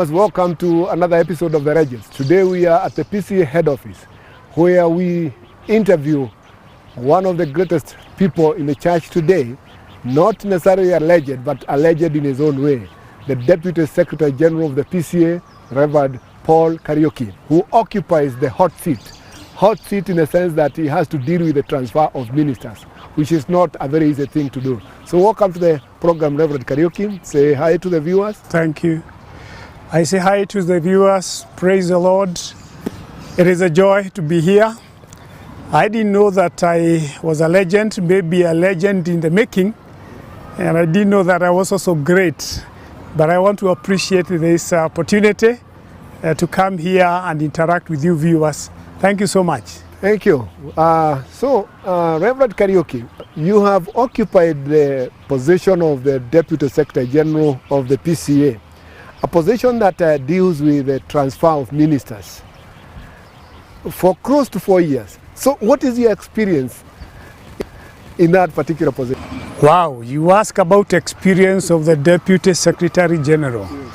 viewers, welcome to another episode of The Legends. Today we are at the PCEA head office where we interview one of the greatest people in the church today, not necessarily a legend, but a legend in his own way, the Deputy Secretary General of the PCEA, Reverend Paul Kariuki, who occupies the hot seat. Hot seat in the sense that he has to deal with the transfer of ministers, which is not a very easy thing to do. So welcome to the program, Reverend Kariuki. Say hi to the viewers. Thank you. I say hi to the viewers. Praise the Lord. It is a joy to be here. I didn't know that I was a legend, maybe a legend in the making, and I didn't know that I was also great. But I want to appreciate this opportunity to come here and interact with you viewers. Thank you so much. Thank you. Reverend Kariuki, you have occupied the position of the Deputy Secretary General of the PCEA, a position that deals with the transfer of ministers for close to 4 years. So what is your experience in that particular position? Wow, you ask about experience of the Deputy Secretary General. Yes.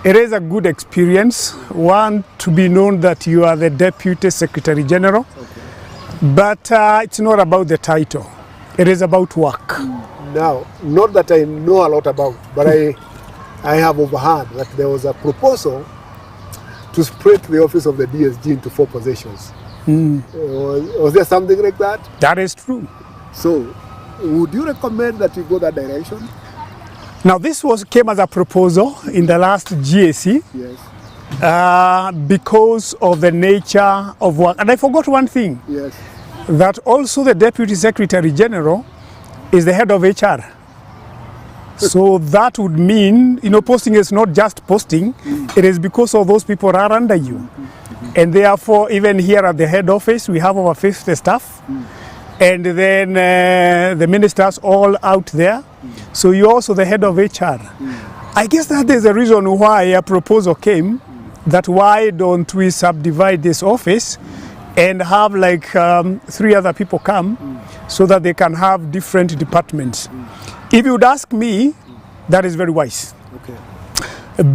It is a good experience, one, to be known that you are the Deputy Secretary General, okay. But it's not about the title, it is about work. Now, not that I know a lot about, but I have overheard that there was a proposal to split the office of the DSG into 4 positions. Was there something like that? That is true. So, would you recommend that you go that direction? Now this came as a proposal in the last GAC. Yes. Because of the nature of work. And I forgot one thing. Yes. That also the Deputy Secretary General is the head of HR. So that would mean, posting is not just posting, it is because of those people are under you. And therefore, even here at the head office, we have over 50 staff. And then the ministers all out there. So you're also the head of HR. I guess that is the reason why a proposal came, that why don't we subdivide this office and have like 3 other people come so that they can have different departments. If you would ask me, that is very wise. Okay.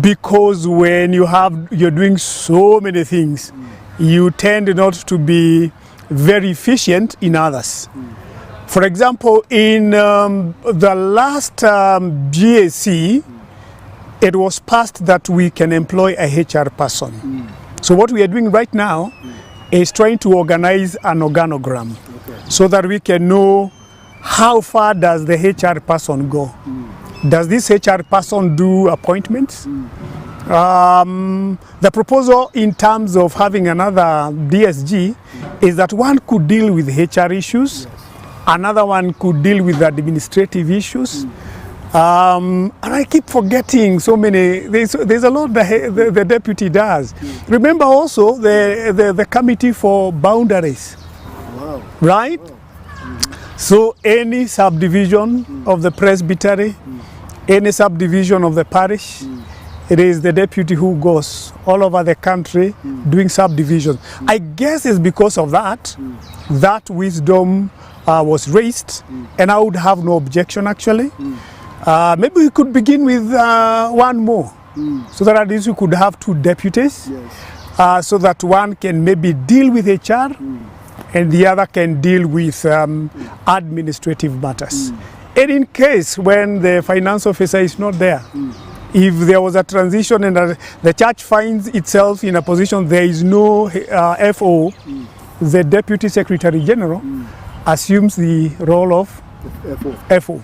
Because when you're doing so many things, you tend not to be very efficient in others. For example, in the last GAC, it was passed that we can employ a HR person. So what we are doing right now is trying to organize an organogram, okay, so that we can know how far does the HR person go. Does this HR person do appointments? The proposal in terms of having another DSG is that one could deal with HR issues, yes. Another one could deal with administrative issues. And I keep forgetting so many. There's a lot the deputy does. Remember also the committee for boundaries. Wow. Right? Wow. So any subdivision of the presbytery, any subdivision of the parish, it is the deputy who goes all over the country doing subdivisions. I guess it's because of that that wisdom was raised, and I would have no objection actually. Maybe we could begin with one more, so that at least we could have 2 deputies, yes. So that one can maybe deal with HR and the other can deal with administrative matters. And in case when the finance officer is not there, if there was a transition and the church finds itself in a position there is no FO, the Deputy Secretary General assumes the role of FO.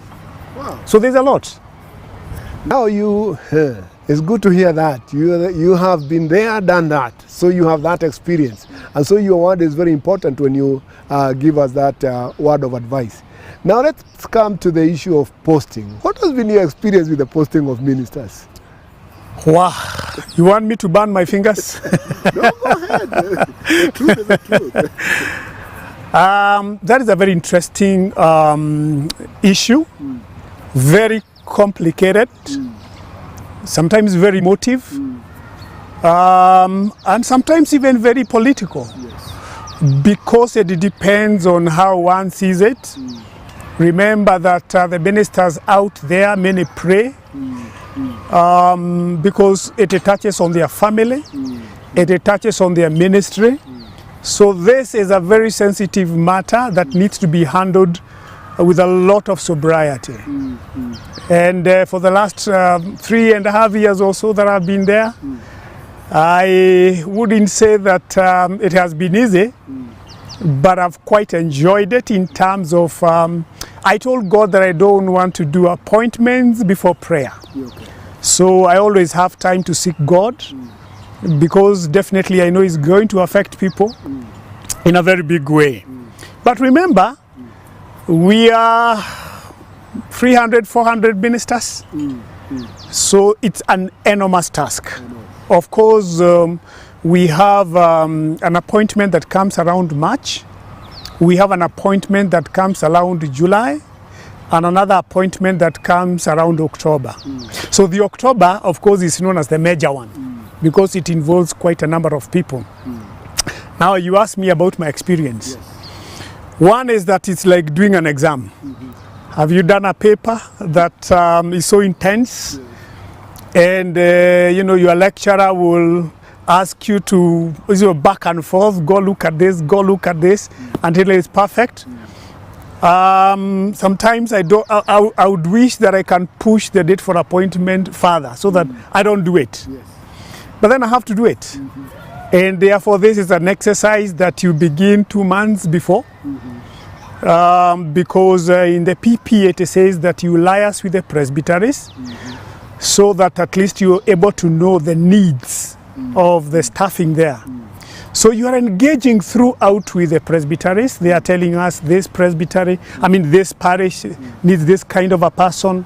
Wow. So there's a lot. Now it's good to hear that. You have been there, done that. So you have that experience. And so your word is very important when you give us that word of advice. Now let's come to the issue of posting. What has been your experience with the posting of ministers? Wow, you want me to burn my fingers? No, go ahead. The truth is the truth. That is a very interesting issue, very complicated, sometimes very emotive, and sometimes even very political, yes. Because it depends on how one sees it. Remember that the ministers out there, many pray, because it touches on their family, it touches on their ministry. So this is a very sensitive matter that needs to be handled with a lot of sobriety. And for the last 3.5 years or so that I've been there, I wouldn't say that it has been easy, but I've quite enjoyed it in terms of, I told God that I don't want to do appointments before prayer. Okay. So I always have time to seek God, because definitely I know it's going to affect people in a very big way. But remember, we are 300, 400 ministers, so it's an enormous task. Of course, we have an appointment that comes around March. We have an appointment that comes around July, and another appointment that comes around October. So the October, of course, is known as the major one, because it involves quite a number of people. Now, you asked me about my experience. Yes. One is that it's like doing an exam. Have you done a paper that is so intense? And you know, your lecturer will ask you to back and forth, go look at this, go look at this, until it's perfect. Sometimes I would wish that I can push the date for appointment further, so that I don't do it. Yes. But then I have to do it. And therefore this is an exercise that you begin 2 months before. Because in the PP it says that you liaise with the presbyteries, so that at least you're able to know the needs of the staffing there. So you are engaging throughout with the presbyteries. They are telling us this presbytery, this parish needs this kind of a person.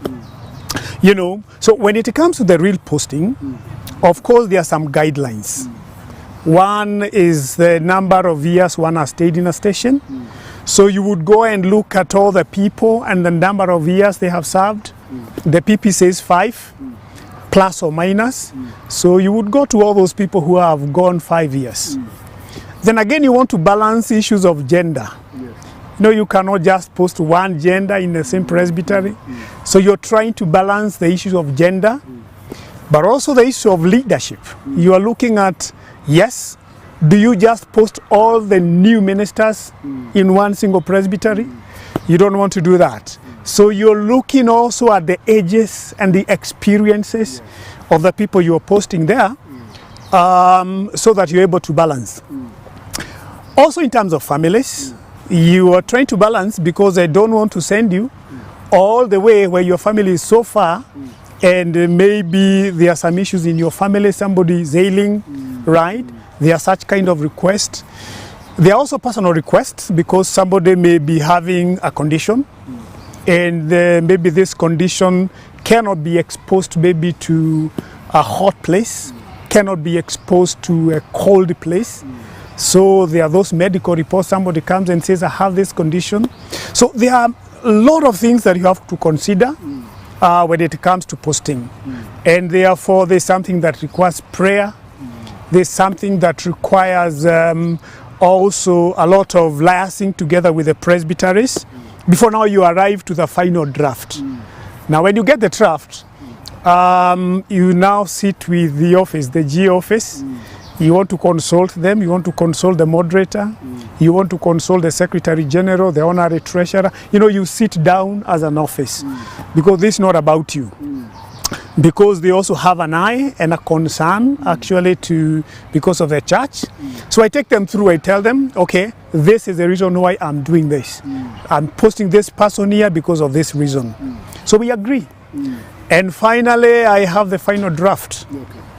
You know, so when it comes to the real posting, of course there are some guidelines. One is the number of years one has stayed in a station. So you would go and look at all the people and the number of years they have served. The PP says 5, plus or minus. So you would go to all those people who have gone 5 years. Then again, you want to balance issues of gender. Yes. You know, you cannot just post one gender in the same presbytery. So you're trying to balance the issues of gender, but also the issue of leadership. You are looking at, yes, do you just post all the new ministers in one single presbytery? You don't want to do that. So you're looking also at the ages and the experiences of the people you're posting there, so that you're able to balance. Also in terms of families, you are trying to balance, because I don't want to send you all the way where your family is so far, and maybe there are some issues in your family, somebody is ailing, right? There are such kind of requests. There are also personal requests, because somebody may be having a condition, and maybe this condition cannot be exposed maybe to a hot place, cannot be exposed to a cold place. So there are those medical reports. Somebody comes and says, I have this condition. So there are a lot of things that you have to consider when it comes to posting. And therefore there's something that requires prayer. There's something that requires also a lot of liaising together with the presbyteries before now you arrive to the final draft. Now when you get the draft, you now sit with the office, the G office. You want to consult them, you want to consult the moderator, you want to consult the Secretary General, the Honorary Treasurer. You know, you sit down as an office, because this is not about you. Because they also have an eye and a concern actually because of the church. So I take them through, I tell them, okay, this is the reason why I'm doing this. I'm posting this person here because of this reason. So we agree. And finally, I have the final draft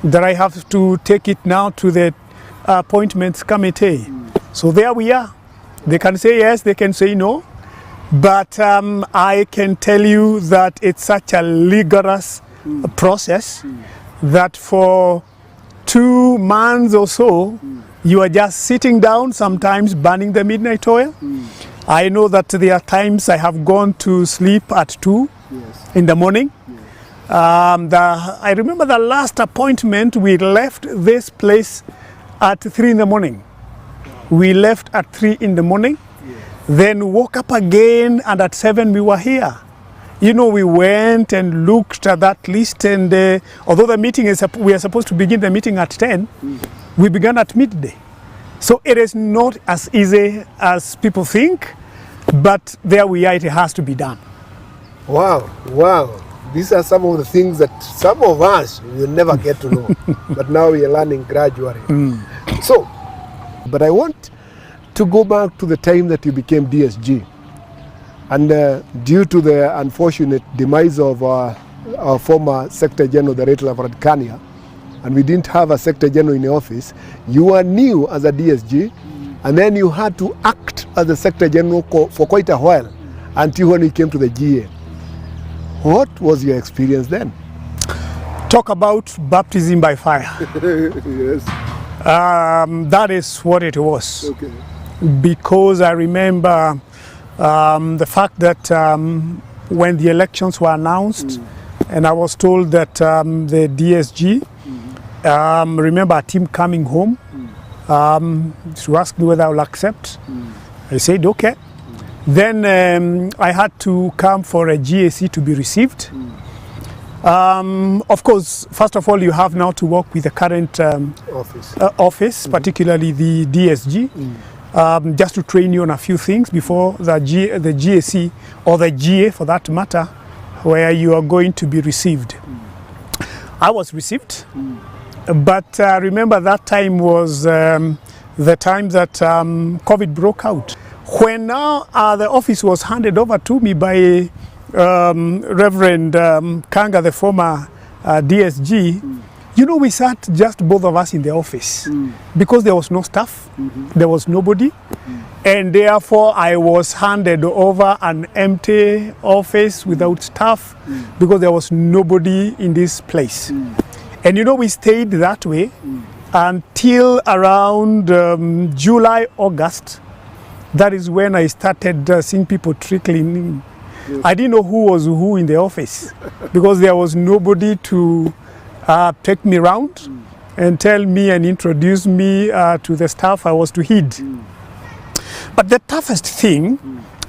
that I have to take it now to the appointments committee. So there we are. They can say yes, they can say no. But I can tell you that it's such a rigorous process that for 2 months or so, you are just sitting down, sometimes burning the midnight oil. I know that there are times I have gone to sleep at 2 in the morning. I remember the last appointment, we left this place at 3 in the morning. We left at 3 in the morning, then woke up again, and at 7 we were here. you know, we went and looked at that list, and although the meeting is, we are supposed to begin the meeting at 10, we began at midday. So it is not as easy as people think, but there we are, it has to be done. Wow, wow. These are some of the things that some of us will never get to know, but now we are learning gradually. So, but I want to go back to the time that you became DSG. And due to the unfortunate demise of our former Secretary General, the late Reverend Kania, and we didn't have a Secretary General in the office, you were new as a DSG, and then you had to act as the Secretary General for quite a while, until when you came to the GA. What was your experience then? Talk about baptism by fire. Yes. That is what it was. Okay. Because I remember the fact that when the elections were announced, and I was told that the DSG, remember a team coming home to ask me whether I will accept. I said, okay. Then I had to come for a GAC to be received. Of course, first of all, you have now to work with the current office, particularly the DSG, just to train you on a few things before the GAC, or the GA for that matter, where you are going to be received. I was received, but remember that time was the time that COVID broke out. When now the office was handed over to me by Reverend Kanga, the former DSG, you know, we sat just both of us in the office because there was no staff, there was nobody, and therefore I was handed over an empty office without staff because there was nobody in this place. And you know, we stayed that way until around July, August. That is when I started seeing people trickling in. Yes. I didn't know who was who in the office because there was nobody to take me around and tell me and introduce me to the staff I was to heed. But the toughest thing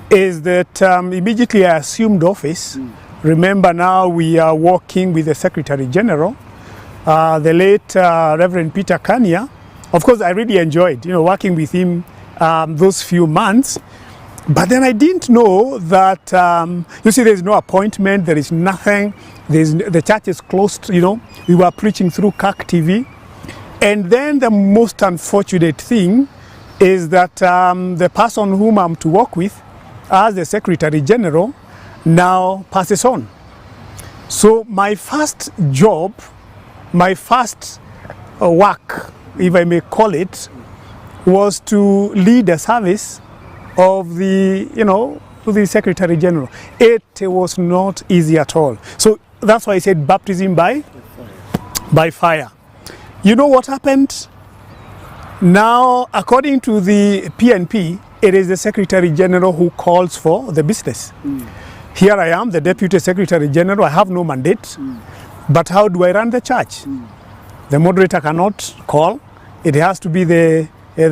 is that immediately I assumed office. Remember, now we are working with the Secretary General, the late Reverend Peter Kania. Of course, I really enjoyed, you know, working with him those few months, but then I didn't know that you see, there's no appointment, there is nothing, the church is closed, you know, we were preaching through CAC TV, and then the most unfortunate thing is that the person whom I'm to work with as the Secretary General now passes on. So my first job, my first work, if I may call it, was to lead a service of the, you know, to the Secretary General. It was not easy at all. So that's why I said baptism by fire. You know what happened? Now, according to the PNP, it is the Secretary General who calls for the business. Here I am, the Deputy Secretary General. I have no mandate. But how do I run the church? The moderator cannot call. It has to be the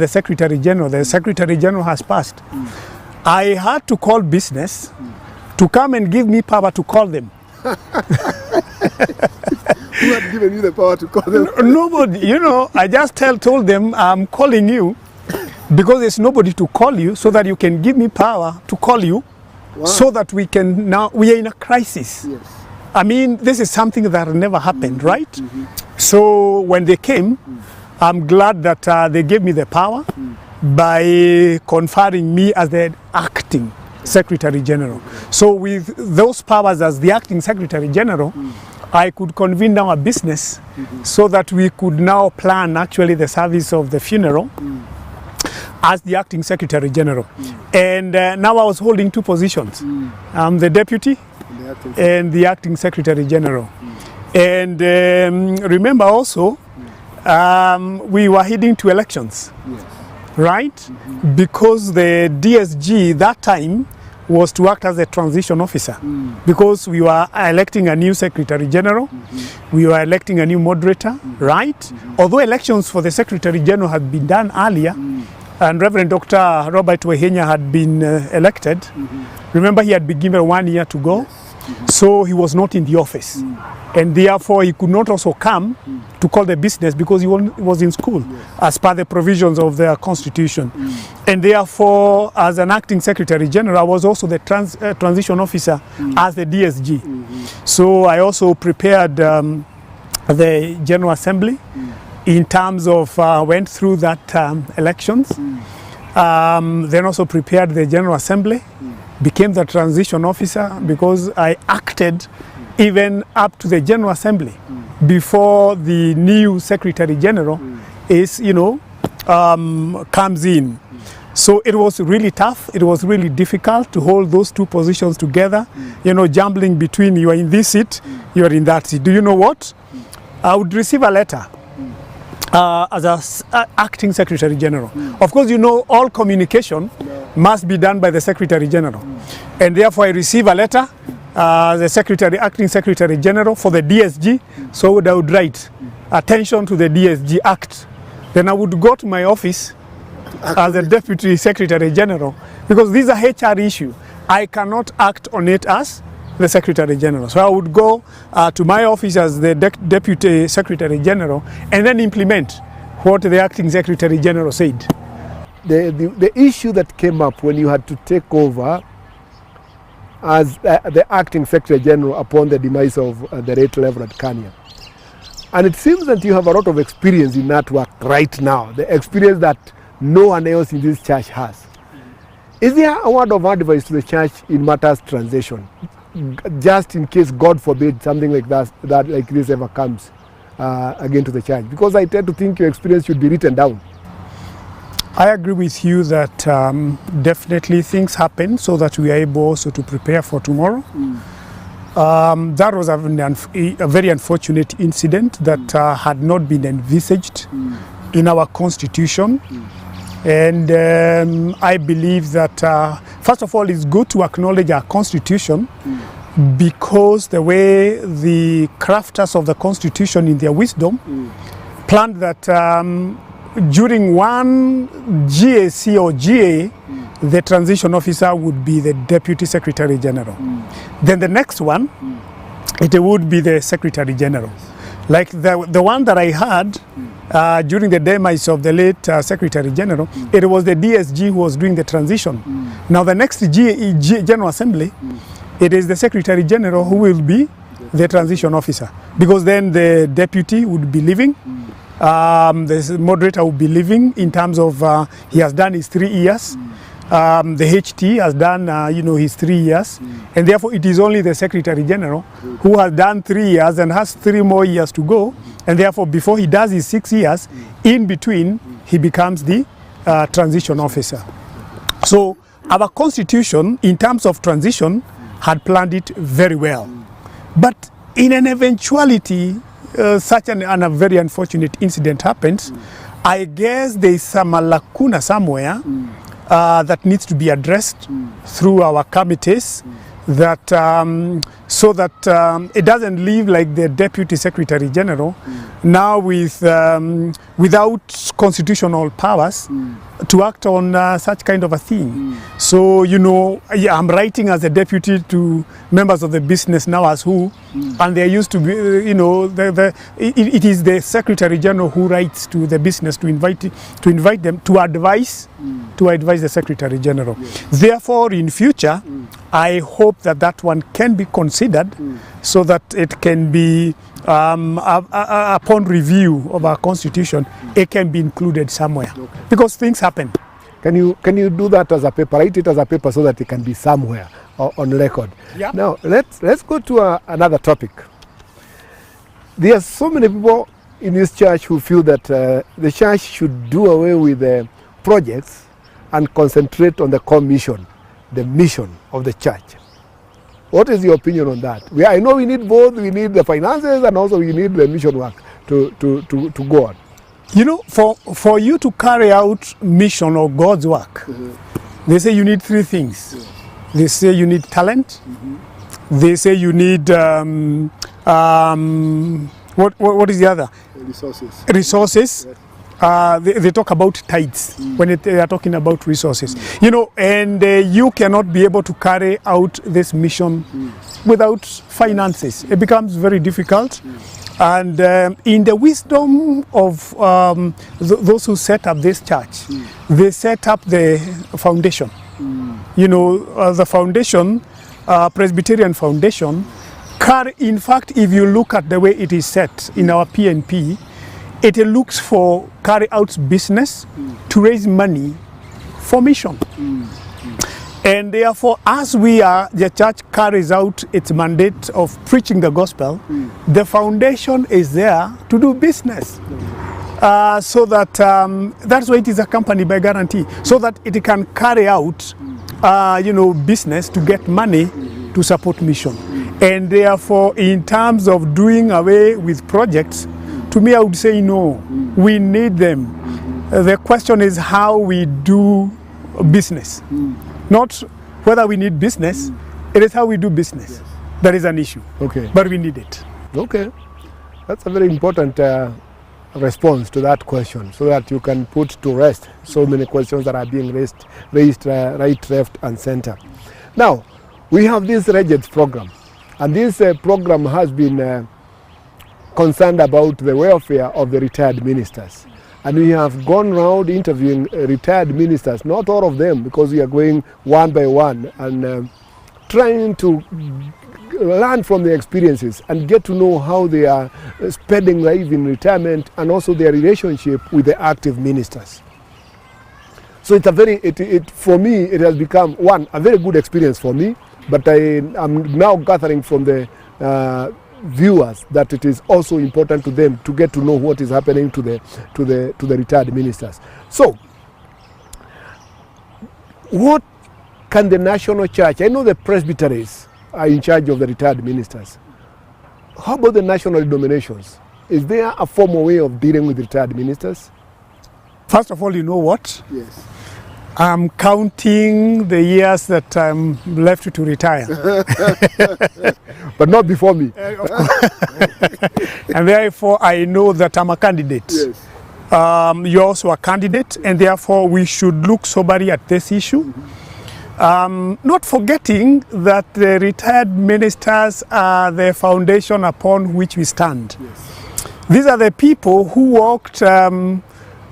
Secretary General. The Secretary General has passed. I had to call business to come and give me power to call them. Who had given you the power to call them? Nobody, you know, I just told them I'm calling you because there's nobody to call you, so that you can give me power to call you. Wow. So that we can, now we are in a crisis. Yes. I mean, this is something that never happened, right? So when they came, I'm glad that they gave me the power by conferring me as the acting Secretary General. So with those powers as the acting Secretary General, I could convene now a business so that we could now plan actually the service of the funeral as the acting Secretary General. And now I was holding two positions. I'm the Deputy and the acting Secretary General. And remember also, we were heading to elections, right? Because the DSG that time was to act as a transition officer, because we were electing a new Secretary General, we were electing a new moderator, right? Although elections for the Secretary General had been done earlier, and Reverend Dr. Robert Wehenya had been elected. Remember, he had been given 1 year to go. So he was not in the office. And therefore he could not also come to call the business because he was in school as per the provisions of the constitution. And therefore, as an acting secretary general, I was also the transition officer as the DSG. So I also prepared the General Assembly in terms of went through that elections. Then also prepared the General Assembly, became the transition officer because I acted even up to the General Assembly before the new Secretary General is, comes in. So it was really tough. It was really difficult to hold those two positions together, jumbling between you are in this seat, you are in that seat. Do you know what? I would receive a letter as an acting Secretary General. Of course, all communication must be done by the Secretary General. And therefore, I receive a letter, the acting Secretary General for the DSG. So I would write, attention to the DSG Act. Then I would go to my office as the Deputy Secretary General, because this is a HR issue. I cannot act on it as the Secretary General. So I would go to my office as the Deputy Secretary General and then implement what the acting Secretary General said. The issue that came up when you had to take over as the acting Secretary General upon the demise of the late Reverend Kanya. And it seems that you have a lot of experience in that work right now, the experience that no one else in this church has. Is there a word of advice to the church in matters transition, just in case, God forbid, something like that like this ever comes again to the church? Because I tend to think your experience should be written down. I agree with you that definitely things happen so that we are able also to prepare for tomorrow. That was a very unfortunate incident that had not been envisaged in our constitution. And I believe that, first of all, it's good to acknowledge our constitution because the way the crafters of the constitution in their wisdom planned that during one GAC or GA, the transition officer would be the Deputy Secretary General. Then the next one, it would be the Secretary General. Like the one that I had during the demise of the late Secretary General, it was the DSG who was doing the transition. Now the next General Assembly, it is the Secretary General who will be the transition officer, because then the Deputy would be leaving. The moderator will be leaving in terms of he has done his 3 years. The HT has done his 3 years, and therefore it is only the Secretary General who has done 3 years and has 3 more years to go, and therefore before he does his 6 years, in between he becomes the transition officer. So our constitution in terms of transition had planned it very well, but in an eventuality such a very unfortunate incident happens, I guess there is some lacuna somewhere that needs to be addressed through our committees, that so that it doesn't leave like the Deputy Secretary General now with without constitutional powers to act on such kind of a thing. So I'm writing as a deputy to members of the business now as who, and they're used to be, it is the Secretary General who writes to the business to invite them to advise the Secretary General. Therefore, in future, I hope that one can be considered so that it can be upon review of our constitution, it can be included somewhere, because things happen. Can you do that as a paper? Write it as a paper so that it can be somewhere on record. Yeah. Now let's go to another topic. There are so many people in this church who feel that the church should do away with the projects and concentrate on the core mission, the mission of the church. What is your opinion on that? I know we need both. We need the finances and also we need the mission work to go on. For you to carry out mission or God's work, they say you need 3 things. They say you need talent. They say you need what is the other? Resources. Resources. they talk about tithes when they are talking about resources. You know, and you cannot be able to carry out this mission without finances. It becomes very difficult. And in the wisdom of those who set up this church, they set up the foundation. You know, the foundation, Presbyterian Foundation, in fact, if you look at the way it is set in our PNP, it looks for carry out business to raise money for mission. And therefore, as the church carries out its mandate of preaching the gospel, the foundation is there to do business. So that that's why it is accompanied by guarantee, so that it can carry out, you know, business to get money to support mission. And therefore, in terms of doing away with projects, to me, I would say no. We need them. The question is how we do business. Not whether we need business, it is how we do business. Yes. That is an issue. Okay. But we need it. Okay. That's a very important response to that question, so that you can put to rest so many questions that are being raised right, left, and center. Now, we have this Regents program, and this program has been concerned about the welfare of the retired ministers. And we have gone around interviewing retired ministers, not all of them, because we are going one by one and trying to learn from their experiences and get to know how they are spending life in retirement, and also their relationship with the active ministers. So it's a very, for me, it has become, one, a very good experience for me, but I am now gathering from the viewers that it is also important to them to get to know what is happening to the retired ministers. So, what can the national church? I know the presbyteries are in charge of the retired ministers. How about the national denominations? Is there a formal way of dealing with retired ministers? First of all, you know what? Yes. I'm counting the years that I'm left to retire. But not before me. Of course. And therefore, I know that I'm a candidate. Yes. You're also a candidate, and therefore we should look soberly at this issue. Not forgetting that the retired ministers are the foundation upon which we stand. Yes. These are the people who walked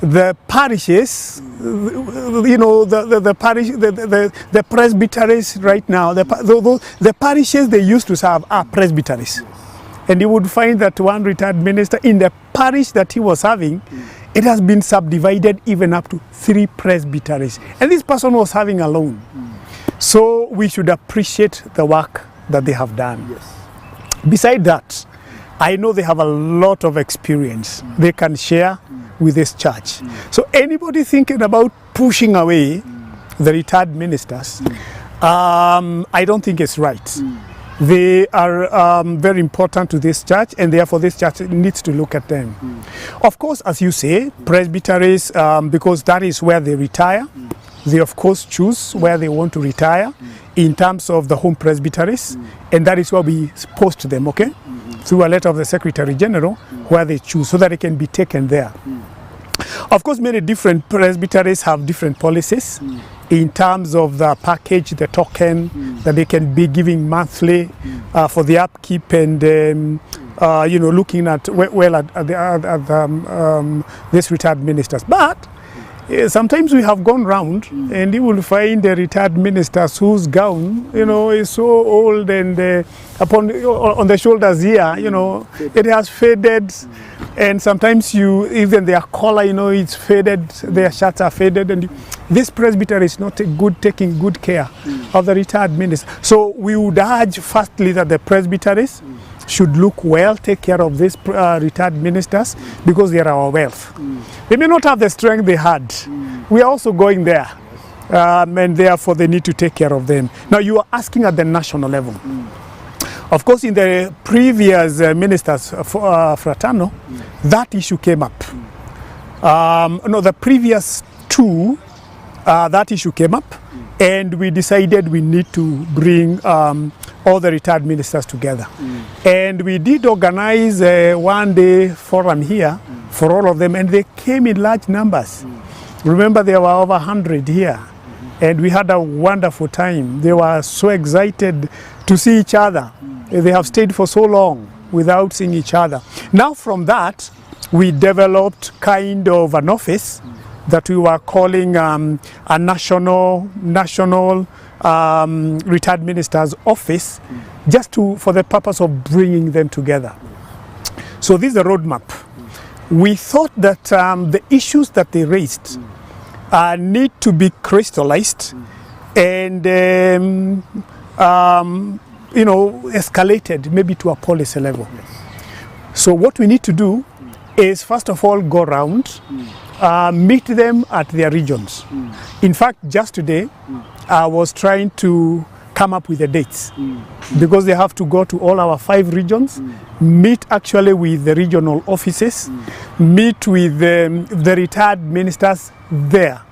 the parishes, you know, the parish, the presbyteries right now, the parishes they used to serve are presbyteries. And you would find that one retired minister in the parish that he was serving, it has been subdivided even up to 3 presbyteries. And this person was serving alone. So we should appreciate the work that they have done. Yes. Beside that, I know they have a lot of experience they can share with this church. So anybody thinking about pushing away the retired ministers, I don't think it's right. They are very important to this church, and therefore this church needs to look at them. Of course, as you say, presbyteries, because that is where they retire, they of course choose where they want to retire in terms of the home presbyteries, and that is where we post them, okay? Through a letter of the Secretary General, where they choose, so that it can be taken there. Of course, many different presbyteries have different policies in terms of the package, the token that they can be giving monthly for the upkeep and you know, looking at these retired ministers. But sometimes we have gone round and you will find the retired ministers whose gown, you know, is so old and on the shoulders here, you know, it has faded, and sometimes even their collar, you know, it's faded, their shirts are faded, and this presbytery is not taking good care of the retired ministers. So we would urge firstly that the presbyteries should look well, take care of these retired ministers, because they are our wealth. They may not have the strength they had. We are also going there, and therefore they need to take care of them. Now you are asking at the national level. Of course, in the previous ministers fraternal, that issue came up. No, the previous 2, that issue came up, And we decided we need to bring all the retired ministers together. And we did organize a one-day forum here for all of them, and they came in large numbers. Remember, there were over 100 here, and we had a wonderful time. They were so excited to see each other. They have stayed for so long without seeing each other. Now from that, we developed kind of an office that we were calling a national retired ministers office, just for the purpose of bringing them together. So this is a roadmap. We thought that the issues that they raised need to be crystallized and escalated maybe to a policy level. So what we need to do is, first of all, go around, meet them at their regions. In fact, just today, I was trying to come up with the dates because they have to go to all our 5 regions, meet actually with the regional offices, meet with the retired ministers there.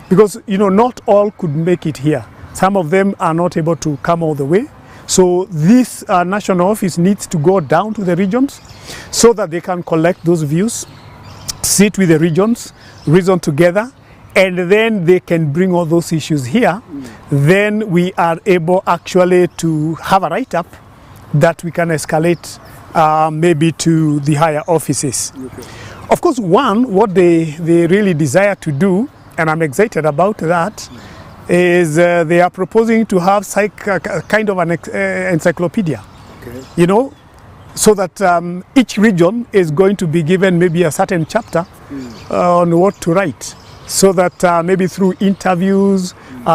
Because, not all could make it here. Some of them are not able to come all the way. So this national office needs to go down to the regions so that they can collect those views, sit with the regions, reason together, and then they can bring all those issues here. Then we are able actually to have a write-up that we can escalate maybe to the higher offices. Of course, what they really desire to do, and I'm excited about that, is they are proposing to have kind of an encyclopedia, so that each region is going to be given maybe a certain chapter on what to write, so that maybe through interviews,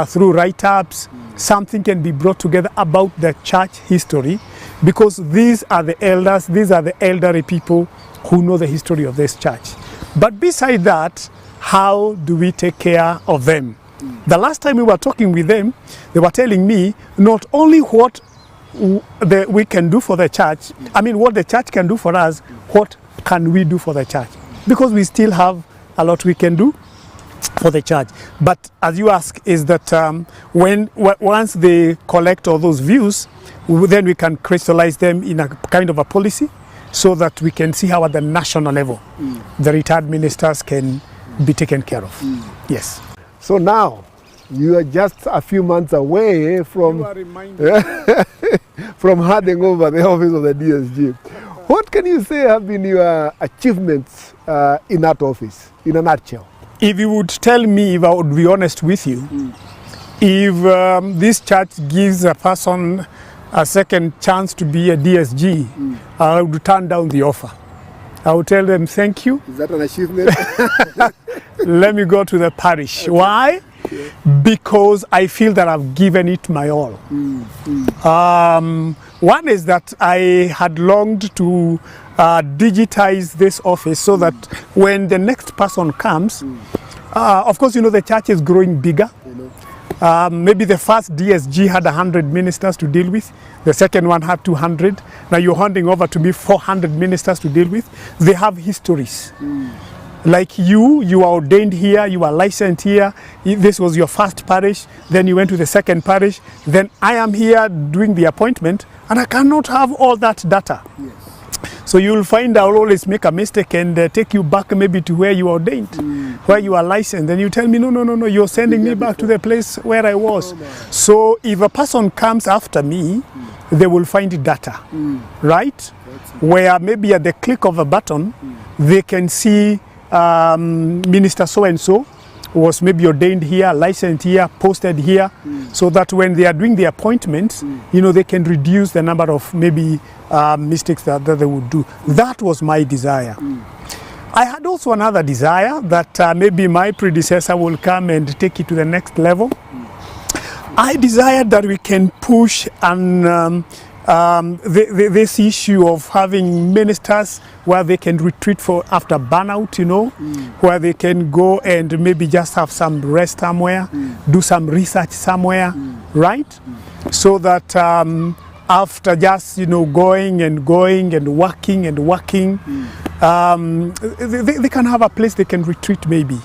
through write-ups, something can be brought together about the church history, because these are the elders, these are the elderly people who know the history of this church. But beside that, how do we take care of them? The last time we were talking with them, they were telling me not only what we can do for the church, what the church can do for us, what can we do for the church? Because we still have a lot we can do for the church. But as you ask, is that once they collect all those views, then we can crystallize them in a kind of a policy, so that we can see how at the national level the retired ministers can be taken care of. Yes. So now, you are just a few months away from from handing over the office of the DSG. What can you say have been your achievements in that office, in a nutshell? If you would tell me, if I would be honest with you, if this church gives a person a second chance to be a DSG, I would turn down the offer. I would tell them, thank you. Is that an achievement? Let me go to the parish. Why? Because I feel that I've given it my all. One is that I had longed to digitize this office so that when the next person comes, of course, the church is growing bigger. Maybe the first DSG had 100 ministers to deal with. The second one had 200. Now you're handing over to me 400 ministers to deal with. They have histories. Like you are ordained here, you are licensed here. This was your first parish. Then you went to the second parish. Then I am here doing the appointment, and I cannot have all that data. Yes. So you'll find I'll always make a mistake and take you back maybe to where you are ordained, where you are licensed. Then you tell me, no, you're sending me back to the place where I was. So if a person comes after me, they will find data, right? Where maybe at the click of a button, they can see Minister so-and-so was maybe ordained here, licensed here, posted here, so that when they are doing the appointments, they can reduce the number of maybe mistakes that they would do. That was my desire. I had also another desire that maybe my predecessor will come and take it to the next level. I desired that we can push and this issue of having ministers where they can retreat for after burnout, where they can go and maybe just have some rest somewhere, do some research somewhere, right? So that after just, going and working and working, they can have a place they can retreat maybe.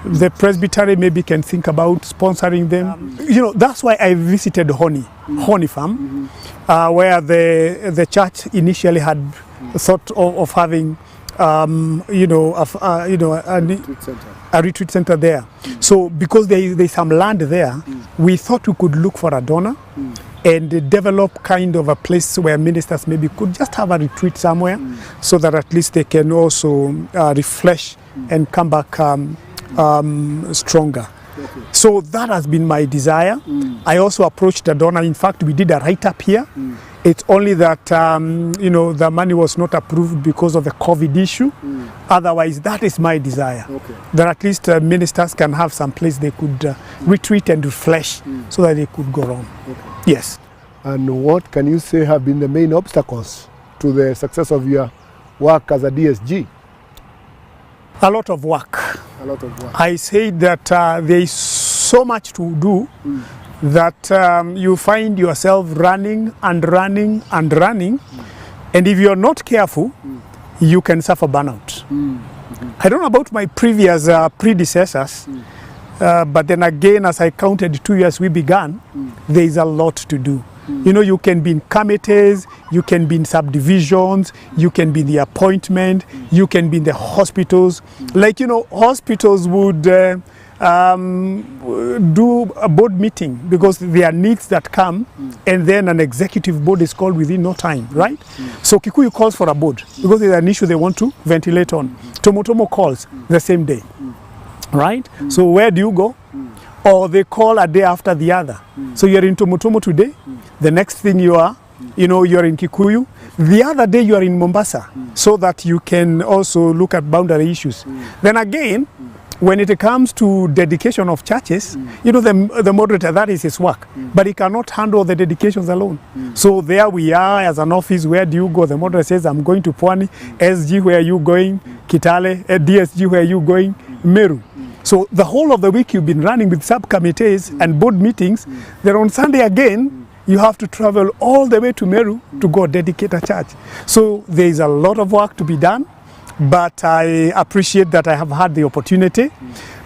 The presbytery maybe can think about sponsoring them. That's why I visited Honey Farm, where the church initially had thought of having a retreat center there. So because there's some land there, we thought we could look for a donor and develop kind of a place where ministers maybe could just have a retreat somewhere, so that at least they can also refresh and come back stronger. Okay. So that has been my desire. I also approached the donor. In fact, we did a write-up here. It's only that, the money was not approved because of the COVID issue. Otherwise, that is my desire. Okay. That at least ministers can have some place they could retreat and refresh, so that they could go on. Okay. Yes. And what can you say have been the main obstacles to the success of your work as a DSG? A lot of work. A lot of work. I say that there is so much to do that you find yourself running and running and running, and if you're not careful, you can suffer burnout. I don't know about my previous predecessors, but then again, as I counted 2 years we began, there is a lot to do. You can be in committees, you can be in subdivisions, you can be in the appointment, you can be in the hospitals. Like, hospitals would do a board meeting because there are needs that come, and then an executive board is called within no time, right? So Kikuyu calls for a board because there's an issue they want to ventilate on. Tomotomo calls the same day, right? So where do you go? Or they call a day after the other. So you're in Tomotomo today, the next thing you're in Kikuyu, the other day you are in Mombasa, so that you can also look at boundary issues. Then again, when it comes to dedication of churches, the moderator, that is his work, but he cannot handle the dedications alone. So there we are as an office. Where do you go? The moderator says, I'm going to Pwani. SG, where are you going? Kitale. DSG, where are you going? Meru. So the whole of the week you've been running with subcommittees and board meetings. Then on Sunday again, you have to travel all the way to Meru to go dedicate a church. So there is a lot of work to be done, but I appreciate that I have had the opportunity.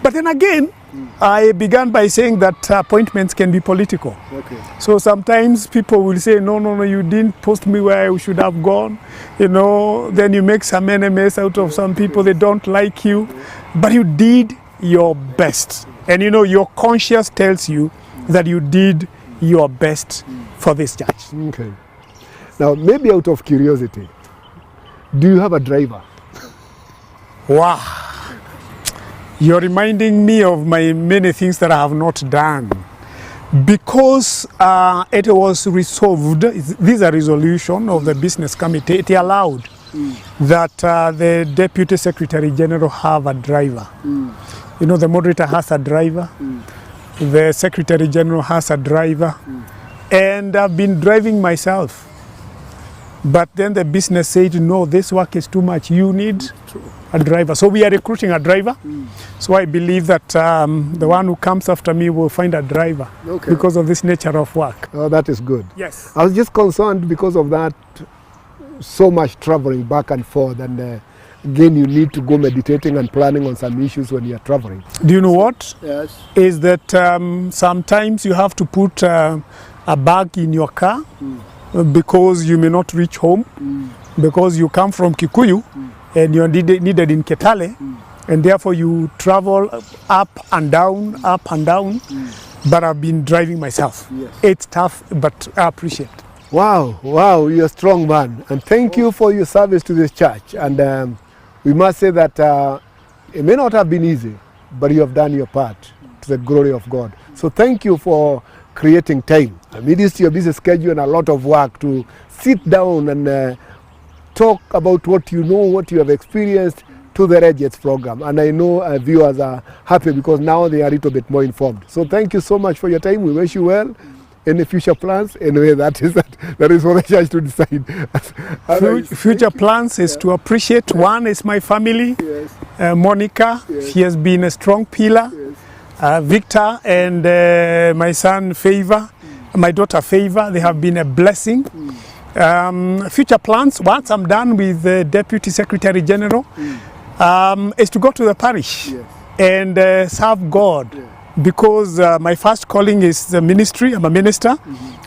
But then again, I began by saying that appointments can be political. Okay. So sometimes people will say, no, you didn't post me where I should have gone. Then you make some enemies out of some people, they don't like you, but you did your best. And your conscience tells you that you did your best for this church. Okay. Now, maybe out of curiosity, do you have a driver? Wow. You're reminding me of my many things that I have not done. Because it was resolved, this is a resolution of the business committee, it allowed that the Deputy Secretary General have a driver. The moderator has a driver, the Secretary General has a driver, and I've been driving myself. But then the business said, no, this work is too much, you need a driver. So we are recruiting a driver. So I believe that the one who comes after me will find a driver because of this nature of work. Oh, that is good. Yes. I was just concerned because of that, so much traveling back and forth, and again, you need to go meditating and planning on some issues when you are traveling. Do you know what? Yes. Is that sometimes you have to put a bag in your car because you may not reach home, because you come from Kikuyu and you're needed in Kitale, and therefore you travel up and down. But I've been driving myself. Yes. It's tough, but I appreciate it. Wow, you're a strong man. And thank you for your service to this church. And we must say that it may not have been easy, but you have done your part to the glory of God. So thank you for creating time amidst your busy schedule and a lot of work to sit down and talk about what you know, what you have experienced to the Regents program. And I know viewers are happy because now they are a little bit more informed. So thank you so much for your time. We wish you well. Any future plans? Anyway, that is for the church to decide. Future plans is to appreciate. One is my family, Monica. She has been a strong pillar. Victor and my son Favor. my daughter Favor. They have been a blessing. Future plans, once I'm done with the Deputy Secretary General, is to go to the parish and serve God. Because my first calling is the ministry. I'm a minister.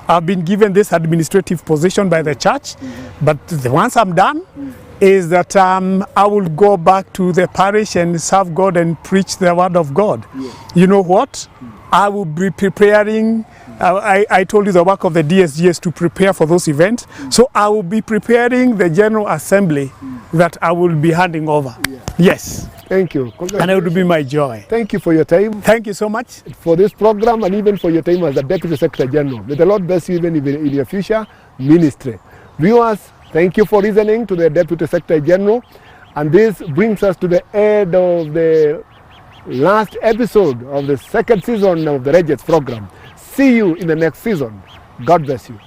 I've been given this administrative position by the church. But once I'm done, is that I will go back to the parish and serve God and preach the word of God. You know what? I will be preparing. I told you the work of the DSG is to prepare for those events. So I will be preparing the General Assembly that I will be handing over. Yes. Thank you. And it would be my joy. Thank you for your time. Thank you so much. For this program and even for your time as the Deputy Secretary General. May the Lord bless you even in your future ministry. Viewers, thank you for listening to the Deputy Secretary General. And this brings us to the end of the last episode of the second season of the Regents program. See you in the next season. God bless you.